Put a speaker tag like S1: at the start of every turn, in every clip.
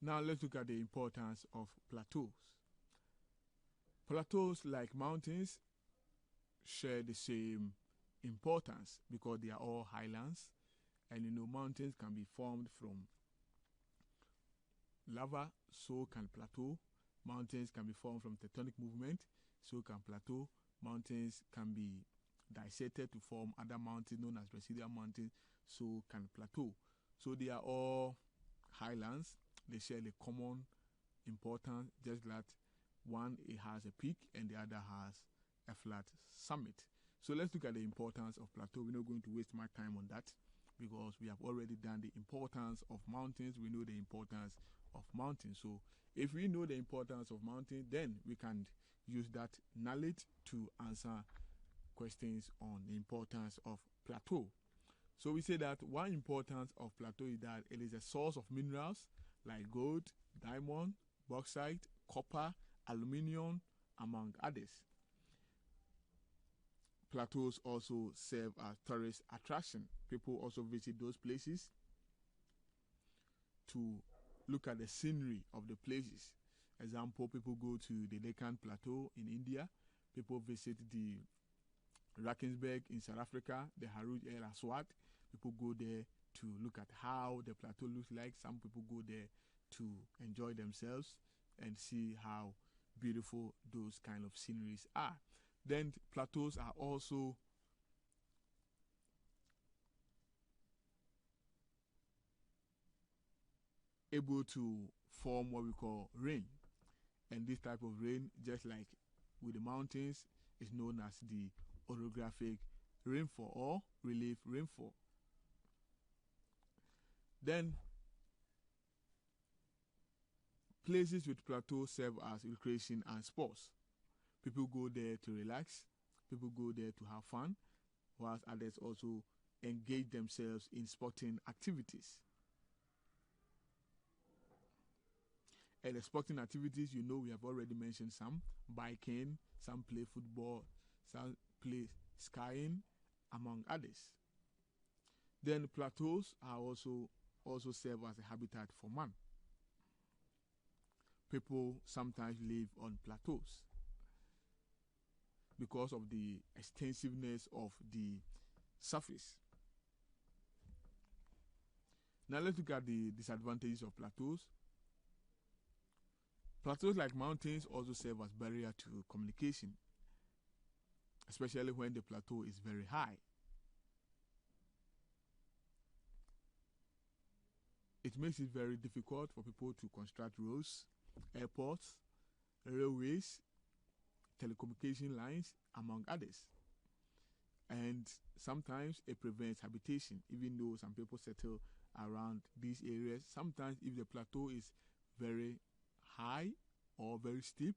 S1: Now let's look at the importance of plateaus. Plateaus, like mountains, share the same importance because they are all highlands. And mountains can be formed from lava, so can plateau. Mountains can be formed from tectonic movement, so can plateau. Mountains can be dissected to form other mountains known as residual mountains, so can plateau. So they are all highlands. They share the common importance, just that one it has a peak and the other has a flat summit. So let's look at the importance of plateau. We're not going to waste my time on that because we have already done the importance of mountains. We know the importance of mountains. So if we know the importance of mountains, then we can use that knowledge to answer questions on the importance of plateau. So we say that one importance of plateau is that it is a source of minerals like gold, diamond, bauxite, copper, aluminium, among others. Plateaus also serve as tourist attraction. People also visit those places to look at the scenery of the places. Example, people go to the Deccan Plateau in India. People visit the Drakensberg in South Africa, the Haruj El Aswad. People go there to look at how the plateau looks like. Some people go there to enjoy themselves and see how beautiful those kind of sceneries are. Then plateaus are also able to form what we call rain. And this type of rain, just like with the mountains, is known as the orographic rainfall or relief rainfall. Then places with plateaus serve as recreation and sports. People go there to relax. People go there to have fun, whilst others also engage themselves in sporting activities. And the sporting activities, we have already mentioned some. Biking, some play football, some play skiing, among others. Then plateaus are also serve as a habitat for man. People sometimes live on plateaus because of the extensiveness of the surface. Now let's look at the disadvantages of plateaus. Plateaus, like mountains, also serve as barrier to communication, especially when the plateau is very high. It makes it very difficult for people to construct roads, airports, railways, telecommunication lines, among others. And sometimes it prevents habitation, even though some people settle around these areas. Sometimes if the plateau is very high or very steep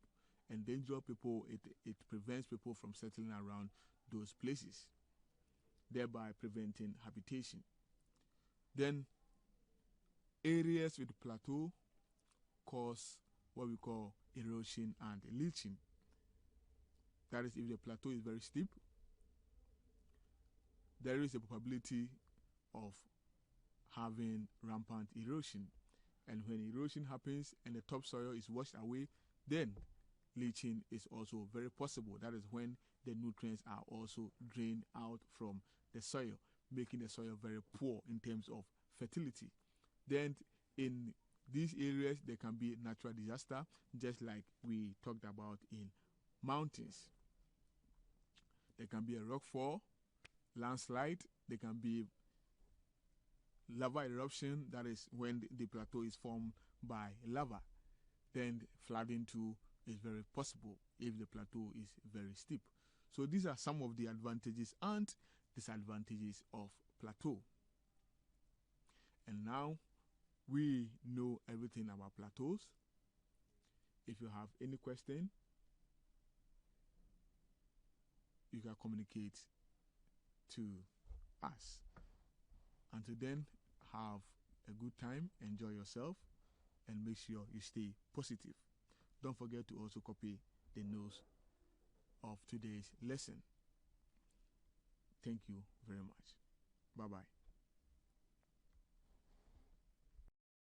S1: and dangerous, it prevents people from settling around those places, thereby preventing habitation. Then areas with plateau cause what we call erosion and leaching. That is, if the plateau is very steep, there is a probability of having rampant erosion. And when erosion happens and the topsoil is washed away, then leaching is also very possible. That is when the nutrients are also drained out from the soil, making the soil very poor in terms of fertility. Then in these areas, there can be natural disaster, just like we talked about in mountains. There can be a rockfall, landslide, there can be lava eruption, that is when the plateau is formed by lava. Then flooding too is very possible if the plateau is very steep. So these are some of the advantages and disadvantages of plateau. And now we know everything about plateaus. If you have any question, you can communicate to us. Until then, have a good time, enjoy yourself, and make sure you stay positive. Don't forget to also copy the notes of today's lesson. Thank you very much. Bye-bye.